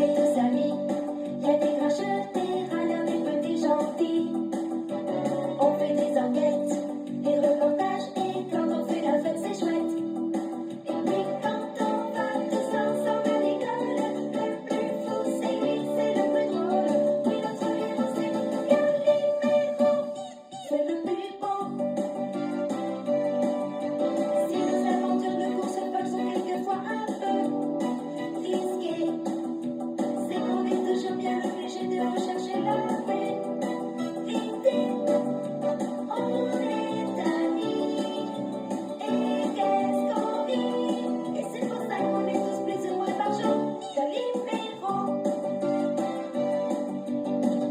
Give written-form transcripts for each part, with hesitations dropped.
est tous amis. Y a des grincheux, des râleurs, des petits gentils. On fait des enquêtes, des reportages, et quand on fait la fête, c'est chouette. Et puis quand on va tous ensemble à l'école, le plus fou c'est lui, c'est le plus drôle. Oui, notre héros c'est Calimero, c'est le plus beau. Si nos aventures de course folle sont quelquefois un peu risquées, c'est qu'on est toujours bien obligé de rechercher la vérité. On est amis, et qu'est-ce qu'on vit? Et c'est pour ça qu'on est tous plus ou moins par jour. Calimero.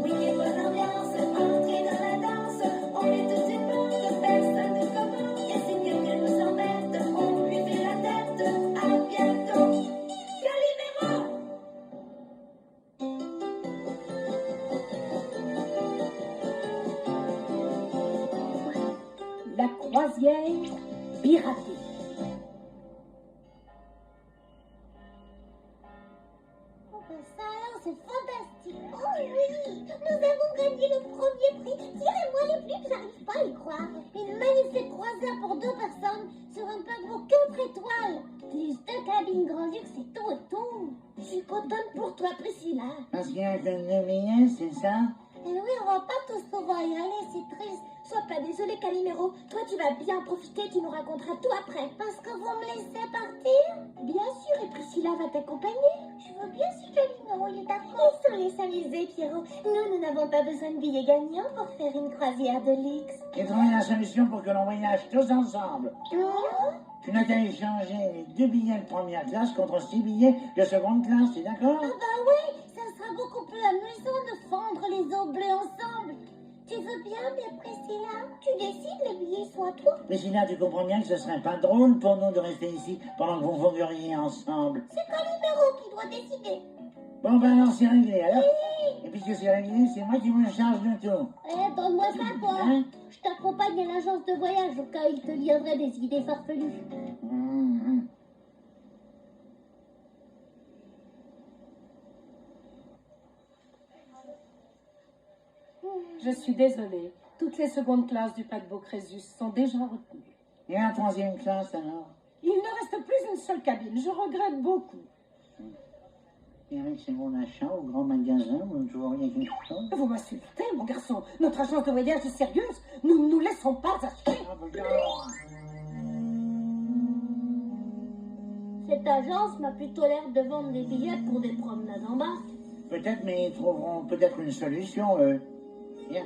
Oui, quelle bonne ambiance, entrez dans la danse. On est tous une bande, personne ne commente. Et si quelqu'un nous embête, on lui fait la tête. À bientôt, Calimero. La croisière piratée. Oh ben ça alors, c'est fantastique. Oh oui, nous avons gagné le premier prix. Tirez-moi les plis, j'arrive pas à y croire. Une magnifique croisière pour 2 personnes sur un paquebot 4 étoiles. Plus 2 cabines grand luxe, c'est tout et tout. Je suis contente pour toi, Priscilla. Parce qu'il y a que 2 billets, c'est ça? Et oui, on va pas tous pouvoir y aller, c'est triste. Sois pas désolé, Calimero. Toi, tu vas bien profiter, tu nous raconteras tout après. Parce que vous me laissez partir? Bien sûr, et Priscilla va t'accompagner. Je veux bien si Calimero il est d'accord. Ils sont les s'amuser, Pierrot. Nous n'avons pas besoin de billets gagnants pour faire une croisière de luxe. J'ai trouvé la solution pour que l'on voyage tous ensemble. Tu n'as qu'à échanger les 2 billets de première classe contre 6 billets de seconde classe, t'es d'accord? Ah bah oui, ça sera beaucoup plus amusant de fendre les oblets ensemble. Tu veux bien, mais Priscilla, tu décides, le billet soit toi. Mais sinon, tu comprends bien que ce serait pas drôle pour nous de rester ici pendant que vous vogeriez ensemble. C'est Calimero qui doit décider. Bon, ben alors c'est réglé, alors. Et puisque c'est réglé, c'est moi qui me charge de tout. Eh, donne-moi ça, toi. Hein? Je t'accompagne à l'agence de voyage au cas où il te viendrait des idées farfelues. Je suis désolée. Toutes les secondes classes du paquebot Crésus sont déjà retenues. Et la 3e classe, alors? Il ne reste plus une seule cabine. Je regrette beaucoup. Et avec ces bons achats au grand magasin, vous ne trouveriez quelque chose? Vous m'insultez, mon garçon. Notre agence de voyage est sérieuse. Nous ne nous laissons pas acheter. Ah, ben, alors. Cette agence m'a plutôt l'air de vendre des billets pour des promenades en barque. Peut-être, mais ils trouveront peut-être une solution, eux. Viens.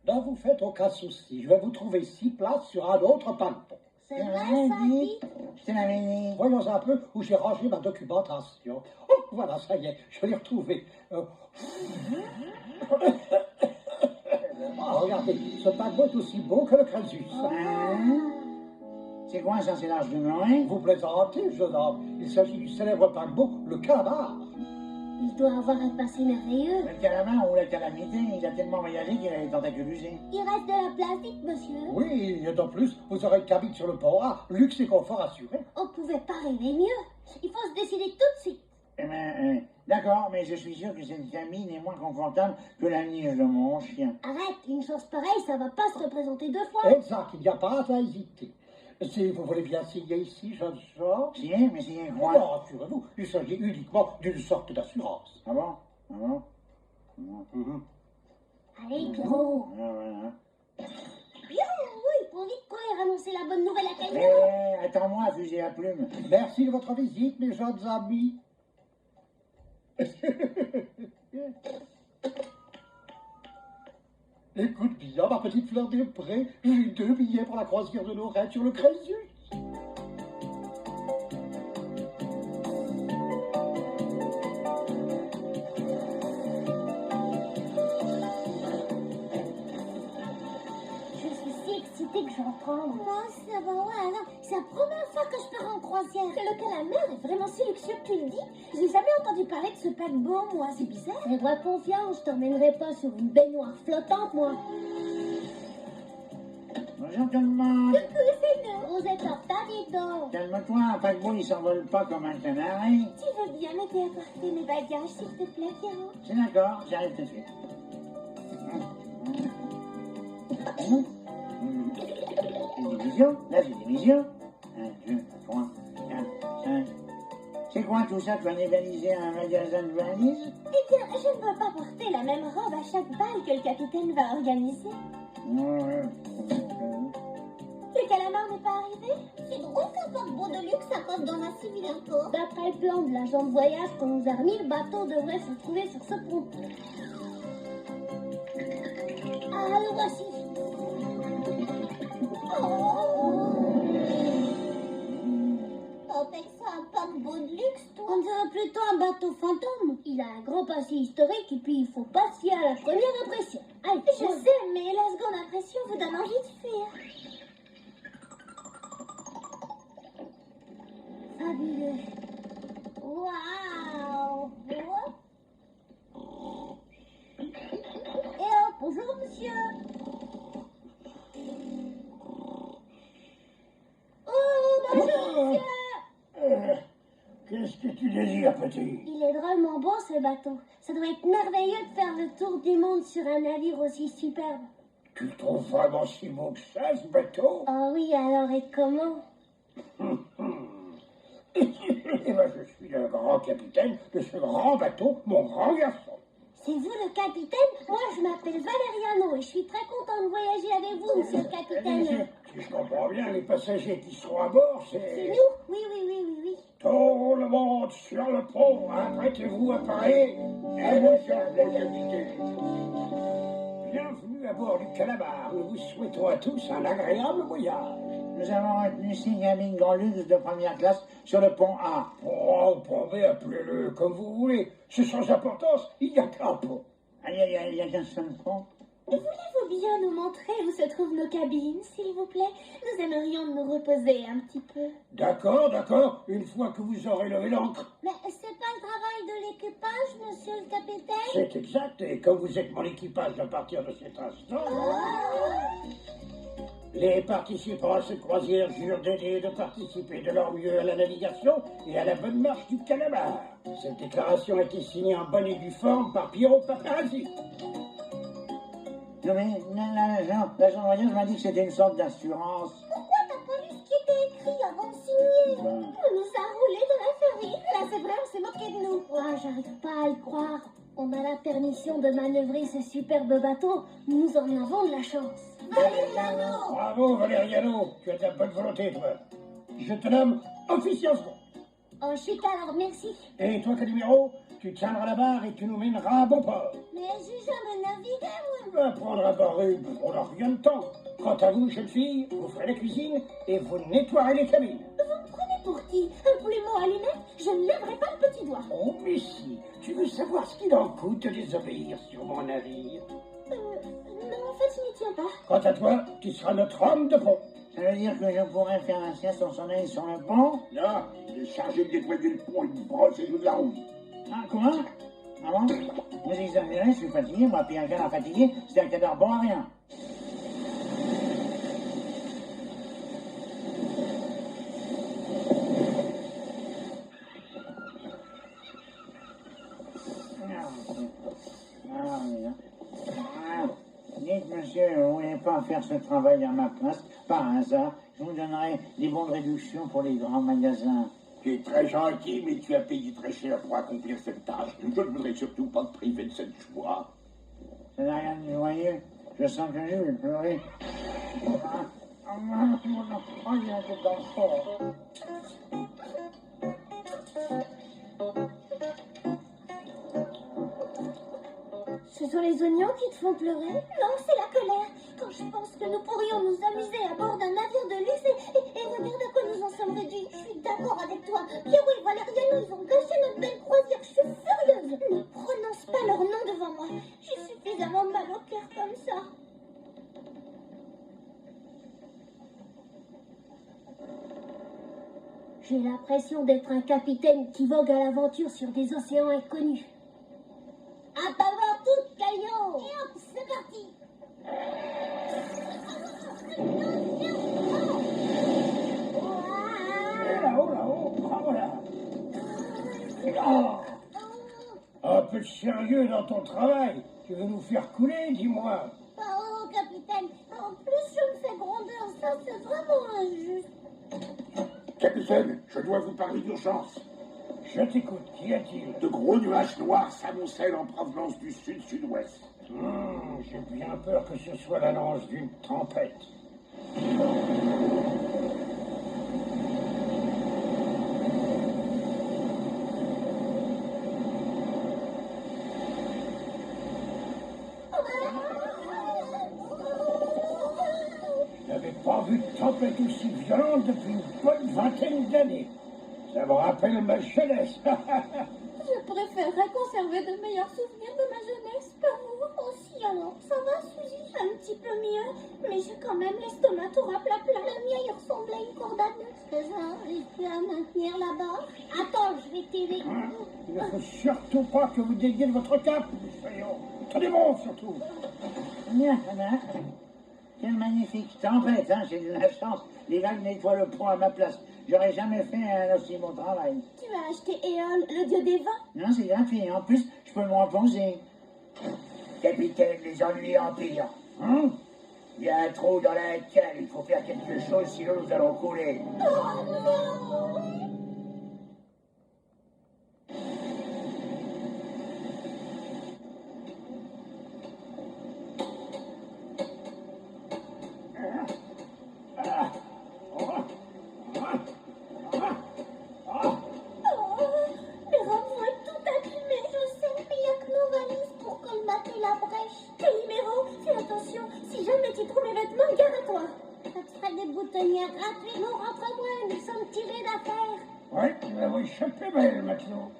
Ne vous faites aucun souci, je vais vous trouver 6 places sur un autre paquebot. C'est vrai, ça, dit? Je te l'avais dit. Voyons un peu où j'ai rangé ma documentation. Oh, voilà, ça y est, je l'ai retrouvé. Ah, regardez, ce paquebot est aussi beau que le Crésus. C'est quoi ça, c'est l'Arche de Noé? Vous plaisantez, jeune homme. Il s'agit du célèbre paquebot, le Calamar. Il doit avoir un passé merveilleux. Le calamar ou la calamité, il a tellement voyagé qu'il a les tentacules usés. Il reste de la place, dites, monsieur. Oui, et de plus, vous aurez une cabine sur le pont A, luxe et confort assuré. On pouvait pas rêver mieux. Il faut se décider tout de suite. Eh ben, d'accord, mais je suis sûr que cette cabine est moins confortable que la niche de mon chien. Arrête, une chose pareille, ça va pas se représenter 2 fois. Exact, il n'y a pas à hésiter. Si vous voulez bien signer ici, jeune Georges. Signer, mais signer quoi? Non, rassurez-vous, il s'agit uniquement d'une sorte d'assurance. Ah bon? Ah bon? Allez, Pierrot. Voilà. Pierrot, il faut vite courir annoncer la bonne nouvelle à Calimero. Eh, attends-moi, fusil à plume. Merci de votre visite, mes jeunes amis. Écoute bien, ma petite fleur des prés, j'ai 2 billets pour la croisière de Lorette sur le Crésus. Je suis si excitée que j'en prends. Moi, ça va, ouais, alors, c'est la première fois que je pars en croisière. Le calamar est vraiment si luxueux que tu le dis. Je n'ai jamais entendu parler de ce paquebot, moi. C'est bizarre. Fais-moi confiance, je t'emmènerai pas sur une baignoire flottante, moi. Bonjour tout le monde. C'est nous. Rosette en retard, dis donc. Calme-toi, un paquebot, il s'envole pas comme un canari. Tu veux bien m'aider à porter mes bagages, s'il te plaît, Pierrot? C'est d'accord, j'arrive tout de suite. Une division, là c'est division. 1, 2, 3, 4, 5. C'est quoi tout ça? Tu vas rivaliser un magasin de valises? Eh bien, je ne veux pas porter la même robe à chaque bal que le capitaine va organiser. Le calamar n'est pas arrivé? C'est drôle qu'un paquebot de luxe s'accorde dans un si vilain port. D'après le plan de l'agent de voyage qu'on nous a remis, le bateau devrait se trouver sur ce pont. Ah, le voici. Appelle ça un paquebot de luxe, toi? On dirait plutôt un bateau fantôme. Il a un grand passé historique et puis il faut pas se fier à la première impression. Allez, je sais, mais la seconde impression vous donne envie de fuir. Fabuleux. Waouh. Eh oh, bonjour monsieur. Oh, bonjour monsieur. Qu'est-ce que tu désires, petit? Il est drôlement beau ce bateau. Ça doit être merveilleux de faire le tour du monde sur un navire aussi superbe. Tu le trouves vraiment si beau que ça, ce bateau? Oh oui, alors et comment? Eh ben, je suis le grand capitaine de ce grand bateau, mon grand garçon. C'est vous le capitaine? Moi, je m'appelle Valériano et je suis très content de voyager avec vous, monsieur le capitaine. Si je comprends bien, les passagers qui sont à bord, C'est c'est... nous? Oui, oui, oui, oui, oui. Tout le monde sur le pont, apprêtez-vous à parler. Et vous, cher capitaine. Bienvenue à bord du Calamar. Nous vous souhaitons à tous un agréable voyage. Nous avons retenu 6 cabines grand luxe de première classe sur le pont A. Pont A ou pont B, appelez-le comme vous voulez. C'est sans importance, il n'y a qu'un pont. Il y a qu'un seul pont. Voulez-vous bien nous montrer où se trouvent nos cabines, s'il vous plaît? Nous aimerions nous reposer un petit peu. D'accord, d'accord, une fois que vous aurez levé l'ancre. Mais c'est pas le travail de l'équipage, monsieur le capitaine? C'est exact, et comme vous êtes mon équipage à partir de cet instant, les participants à cette croisière jurent d'aider et de participer de leur mieux à la navigation et à la bonne marche du Calamar. Cette déclaration a été signée en bonne et due forme par Pierrot Paparazzi. Non mais l'agent de voyage m'a dit que c'était une sorte d'assurance. Pourquoi t'as pas lu ce qui était écrit avant de signer? On nous a roulé de la farine. Là, c'est vrai, on s'est moqué de nous. Oh, j'arrive pas à y croire. On a la permission de manœuvrer ce superbe bateau. Nous en avons de la chance. Valériano! Bravo Valériano, tu as de la bonne volonté, toi. Je te nomme officier en second. Oh, chut, alors merci. Et toi, Calimero, tu tiendras la barre et tu nous mèneras à bon port. Mais j'ai jamais navigué, moi. Tu vas prendre à bord, on n'a rien de temps. Quant à vous, jeune fille, vous ferez la cuisine et vous nettoierez les cabines. Vous me prenez pour qui? Un plumeau allumette? Je ne lèverai pas le petit doigt. Oh, mais si, tu veux savoir ce qu'il en coûte de désobéir sur mon navire? Non, en fait, je n'y tiens pas. Quant à toi, tu seras notre homme de pont. Ça veut dire que je pourrais faire la sieste en sommeil sur le pont? Là, il est chargé de nettoyer le pont et de brosser toute la route. Ah, comment? Ah bon? Vous exagérez, je suis fatigué, moi, puis un gars fatigué, c'est un cadavre bon à rien. Dites, monsieur, vous ne voulez pas faire ce travail à ma place, par hasard, je vous donnerai des bons de réduction pour les grands magasins. Tu es très gentil, mais tu as payé très cher pour accomplir cette tâche. Je ne voudrais surtout pas te priver de cette joie. Ça n'a rien de joyeux. Je sens que je vais pleurer. Oh, il y a un peu dans le fort. Ce sont les oignons qui te font pleurer? Non, c'est la colère. Quand je pense que nous pourrions nous amuser à bord d'un navire de luxe et regarde à quoi nous en sommes réduits. Je suis d'accord avec toi. Pierrot et Valériano, ils ont gâché notre belle croisière. Je suis furieuse. Ne prononce pas leur nom devant moi. J'ai suffisamment mal au cœur comme ça. J'ai l'impression d'être un capitaine qui vogue à l'aventure sur des océans inconnus. À bavard toute caillot! Et hop, c'est parti! Oh, un peu de sérieux dans ton travail. Tu veux nous faire couler, dis-moi. Oh, capitaine, en plus je me fais gronder, ça c'est vraiment injuste. Capitaine, je dois vous parler d'urgence. Je t'écoute, qu'y a-t-il? De gros nuages noirs s'amoncellent en provenance du sud-sud-ouest. J'ai bien peur que ce soit l'annonce d'une tempête. Je n'avais pas vu de tempête aussi violente depuis une bonne vingtaine d'années. Ça me rappelle ma jeunesse. Je préférerais conserver de meilleurs souvenirs de ma jeunesse, pas vous aussi alors. Ça va, Suzy? Un petit peu mieux, mais j'ai quand même l'estomac tout rapla-pla. Le mien, il ressemble à une corde à nœuds. Est-ce que j'arrive plus à maintenir là-bas? Attends, je vais t'aider. Il ne faut surtout pas que vous déguiez de votre cap, voyons. Tenez bon, surtout. Quelle magnifique tempête, hein, j'ai de la chance. Les vagues nettoient le pont à ma place. J'aurais jamais fait un aussi bon travail. Tu as acheté Éole, le dieu des vents? Non, c'est gratuit. En plus, je peux me reposer. Capitaine, les ennuis empirent. Hein? Il y a un trou dans la cale. Il faut faire quelque chose, sinon nous allons couler. Oh non! Les robes vont être tout abîmées, je sais, mais il n'y a que nos valises pour colmater la brèche. Calimero, fais attention, si jamais tu trouves mes vêtements, garde-toi. Ça te ferait des boutonnières gratuites. Non, rentre-moi, nous sommes tirés d'affaires. Ouais, tu vas échapper belle, matelot.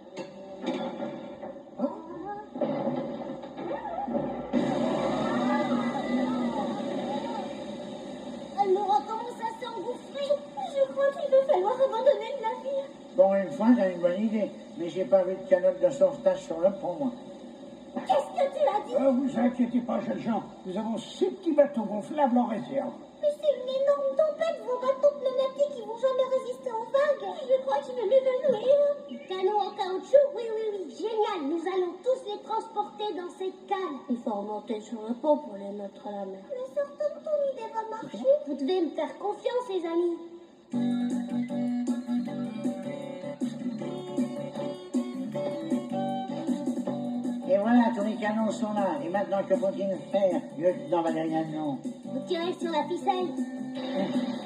Elle nous recommence à s'engouffrer. Je crois qu'il va falloir abandonner le navire. Bon, une fois, j'ai une bonne idée. Mais j'ai pas vu de canotte de sauvetage sur le pont, moi. Qu'est-ce que tu as dit? Vous inquiétez pas, jeunes gens. Nous avons 6 petits bateaux gonflables en réserve. Mais c'est une énorme tempête, vos bateaux pneumatiques, ils vont jamais résister aux vagues. Je crois que je vais m'évanouir. Des canaux en caoutchouc? Oui, oui, oui, génial. Nous allons tous les transporter dans cette cale. Il faut remonter sur le pont pour les mettre à la mer. Mais certain que ton idée va marcher. Vous devez me faire confiance, les amis. Et voilà, tous les canons sont là. Et maintenant, que faut-il faire, lieutenant Valériano? Vous tirez sur la ficelle.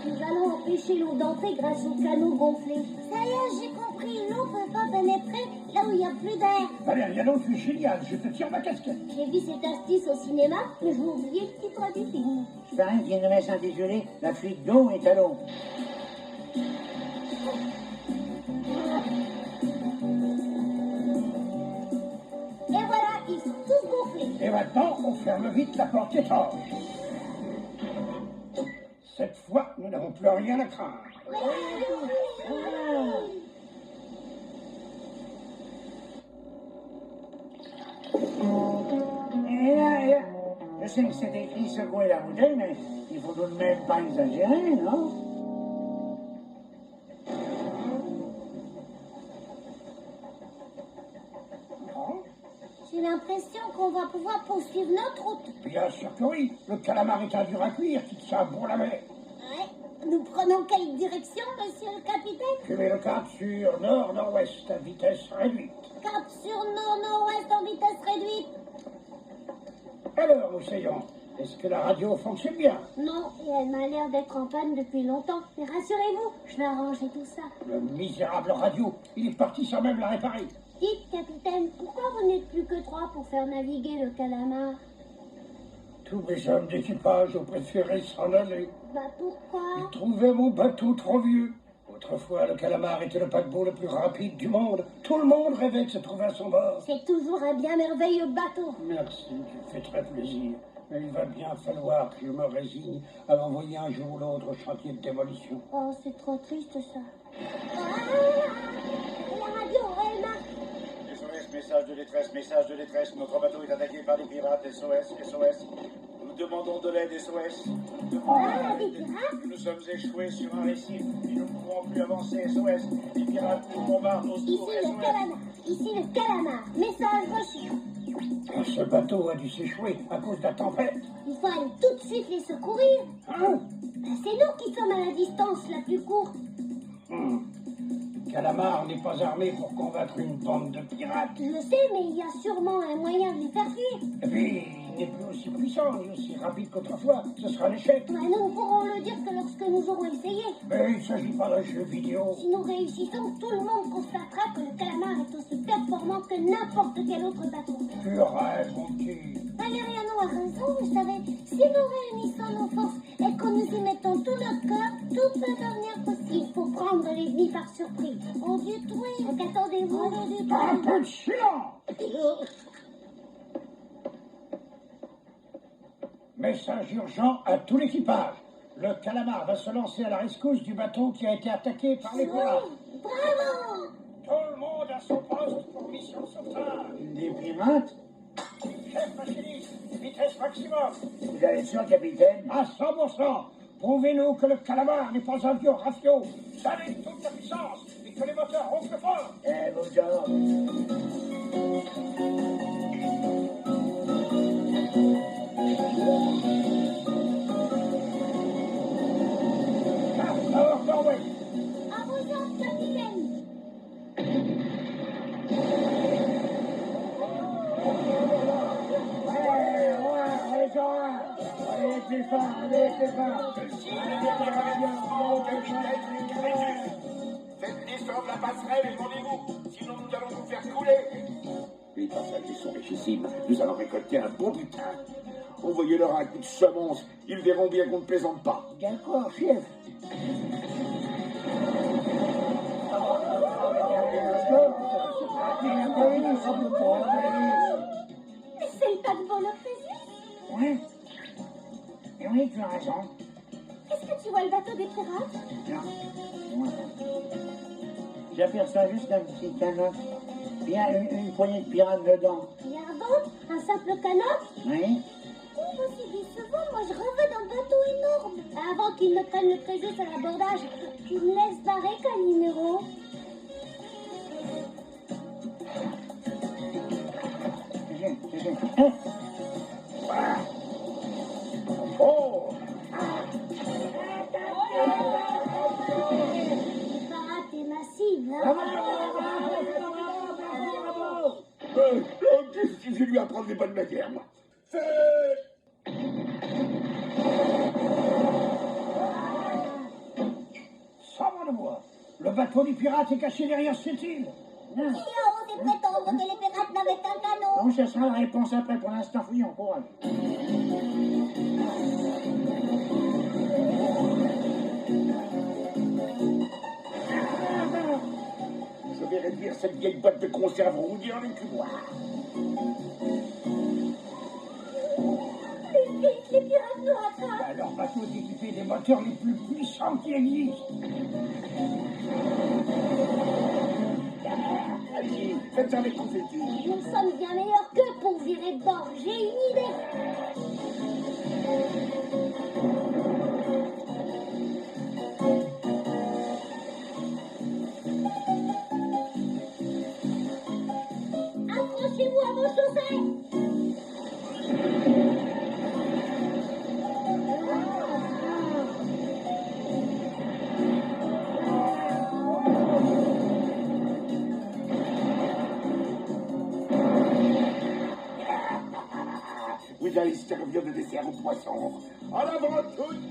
Nous allons empêcher l'eau d'entrer grâce aux canaux gonflés. Ça y est, j'ai compris. L'eau ne peut pas pénétrer là où il n'y a plus d'air. Valériano, tu es génial. Je te tire ma casquette. J'ai vu cette astuce au cinéma, mais j'ai oublié le titre du film. Je parie qu'il devrait s'intituler La fuite d'eau est à l'eau. Et voilà, ils sont tous gonflés. Et maintenant, on ferme vite la porte étanche. Cette fois, nous n'avons plus rien à craindre. Et là, je sais que c'est écrit secouer la bouteille, mais il faut tout de même pas exagérer, non? J'ai l'impression qu'on va pouvoir poursuivre notre route. Bien sûr que oui. Le calamar est un dur à cuire qui tient bon la mer. Ouais. Nous prenons quelle direction, monsieur le capitaine? Tu mets le cap sur nord-nord-ouest à vitesse réduite. Cap sur nord-nord-ouest en vitesse réduite. Alors, Moussaillon, est-ce que la radio fonctionne bien? Non, et elle m'a l'air d'être en panne depuis longtemps. Mais rassurez-vous, je vais arranger tout ça. Le misérable radio, il est parti sans même la réparer. Dites, capitaine, pourquoi vous n'êtes plus que 3 pour faire naviguer le calamar? Tous mes hommes d'équipage ont préféré s'en aller. Bah pourquoi? Ils trouvaient mon bateau trop vieux. Autrefois, le calamar était le paquebot le plus rapide du monde. Tout le monde rêvait de se trouver à son bord. C'est toujours un bien merveilleux bateau. Merci, tu me fais très plaisir. Mais il va bien falloir que je me résigne à l'envoyer un jour ou l'autre au chantier de démolition. Oh, c'est trop triste ça. Ah, la radio, elle marche. SOS, message de détresse, notre bateau est attaqué par des pirates, SOS, SOS. Nous demandons de l'aide, SOS. Ah, des pirates? Nous sommes échoués sur un récif et nous ne pouvons plus avancer, SOS. Les pirates nous bombardent au Ici secours, le SOS. calamar. Ici le calamar. Message reçu. Ce bateau a dû s'échouer à cause de la tempête. Il faut aller tout de suite les secourir. Hein? C'est nous qui sommes à la distance la plus courte. Calamar n'est pas armé pour combattre une bande de pirates. Je sais, mais il y a sûrement un moyen de les faire fuir. Et puis, il n'est plus aussi puissant et aussi rapide qu'autrefois. Ce sera l'échec. Nous ne pourrons le dire que lorsque nous aurons essayé. Mais il ne s'agit pas d'un jeu vidéo. Si nous réussissons, tout le monde constatera que le calamar est aussi performant que n'importe quel autre bateau. Tu rêves, mon petit. Valériano a raison, vous savez. Si nous réunissons nos forces et que nous y mettons tout notre cœur, tout peut devenir possible. Il faut prendre l'ennemi par surprise. On détruit. Qu'attendez-vous? On détruit. Un peu de silence. Message urgent à tout l'équipage. Le calamar va se lancer à la rescousse du bateau qui a été attaqué par les pirates. Bravo! Tout le monde à son poste pour mission de sauvetage. Des pirates? Chef machiniste, vitesse maximum. Vous êtes sûr, capitaine? À 100%. Prouvez-nous que le calamar n'est pas un vieux rafio. Salez toute la puissance et que les moteurs ronflent fort. Vos ordres. Alors, Norway. À vos ordres, capitaine! Allez, plus fort, allez, plus fort. Faites descendre la passerelle et rendez-vous, sinon nous allons vous faire couler. Les passagers sont richissimes, nous allons récolter un bon butin. Envoyez-leur un coup de semonce, ils verront bien qu'on ne plaisante pas. D'accord, chef. Mais c'est le paquebot le Crésus! Oui. Et oui, tu as raison. Est-ce que tu vois le bateau des pirates? Non. J'aperçois juste un petit canot. Il y a une poignée de pirates dedans. Regardons, un simple canot? Oui. Oh, c'est décevant, moi je rêvais d'un bateau énorme. Avant qu'ils ne prennent le Crésus à l'abordage, tu me laisses barrer, Calimero. Oh! Parade est massive, hein? Qu'est-ce que je lui apprendre des bonnes manières, moi? Ça va de moi. Le bateau des pirates est caché derrière cette île. Qui a osé prétendre que les pirates n'avaient qu'un canot? On cherchera la réponse après. Pour l'instant, fouillons, courage. Je vais réduire cette vieille boîte de conserve rouillée en une cuboire. Vite, les pirates nous rattrapent. Leur bateau est équipé des moteurs les plus puissants qui existent. Allez, faites avec confetti. Nous sommes bien meilleurs qu'eux pour virer de bord. J'ai une idée. Accrochez-vous à vos chaussettes. Vous allez servir de dessert aux poissons. En avant toutes!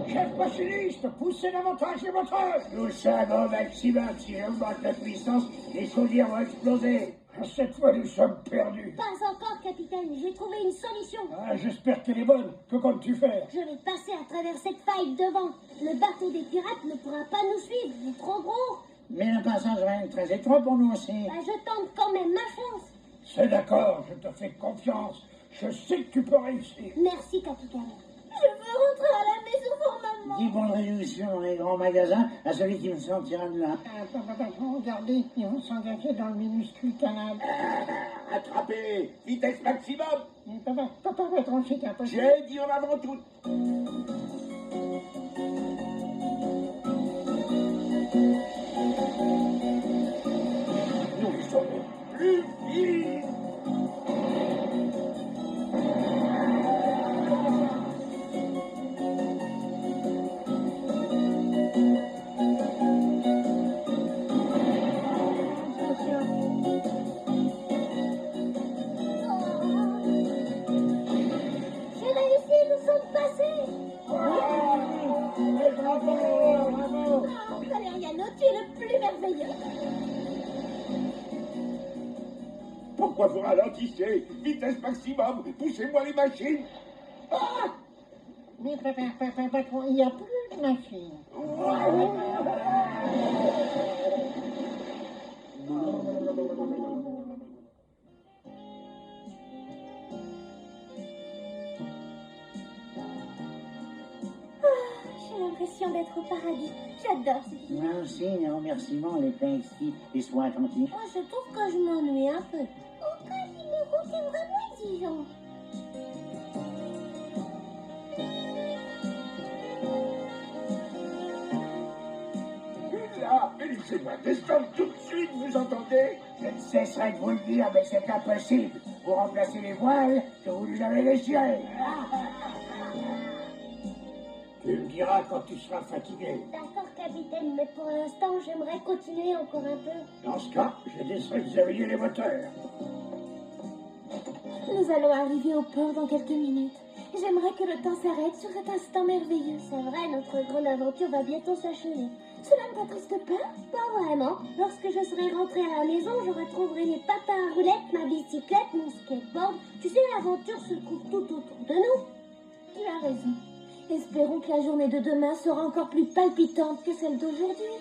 Chef machiniste, poussez davantage les moteurs. Nous savons maximum. Si j'augmente la puissance, les chaudières vont exploser. Cette fois, nous sommes perdus. Pas encore, capitaine. J'ai trouvé une solution. Ah, j'espère qu'elle est bonne. Que comptes-tu faire? Je vais passer à travers cette faille devant. Le bateau des pirates ne pourra pas nous suivre. Il est trop gros. Mais le passage va être très étroit pour nous aussi. Bah, je tente quand même ma chance. C'est d'accord, je te fais confiance. Je sais que tu peux réussir. Merci, capitaine. Je veux rentrer à la maison pour maman. 10 bons de réduction dans les grands magasins à celui qui me sortira de là. Regardez, ils vont s'engager dans le minuscule canal. Attrapez! Vitesse maximum! Papa, va trancher un peu. J'ai dit en avant toutes! suffit. J'ai réussi, nous sommes passés. Bravo. Oh, Valeriano, tu es le plus merveilleux. Pourquoi vous ralentissez? Vitesse maximum, poussez-moi les machines. Mais patron, il n'y a plus de machine. J'ai l'impression d'être au paradis. J'adore cette vie. Moi aussi, les remerciements, les pleins ici, et sois attentif. Moi, je trouve que je m'ennuie un peu. Oh, Casimiro, t'es vraiment exigeant. Là, laissez-moi descendre tout de suite, vous entendez? Je ne cesserai de vous le dire, mais c'est impossible. Vous remplacez les voiles que vous nous avez déchirés. Tu me diras quand tu seras fatigué. D'accord, capitaine, mais pour l'instant, j'aimerais continuer encore un peu. Dans ce cas, je laisserai examiner les moteurs. Nous allons arriver au port dans quelques minutes. J'aimerais que le temps s'arrête sur cet instant merveilleux. C'est vrai, notre grande aventure va bientôt s'achever. Cela ne t'attriste pas? Pas vraiment. Lorsque je serai rentrée à la maison, je retrouverai mes patins à roulettes, ma bicyclette, mon skateboard. Tu sais, l'aventure se trouve tout autour de nous. Tu as raison. Espérons que la journée de demain sera encore plus palpitante que celle d'aujourd'hui.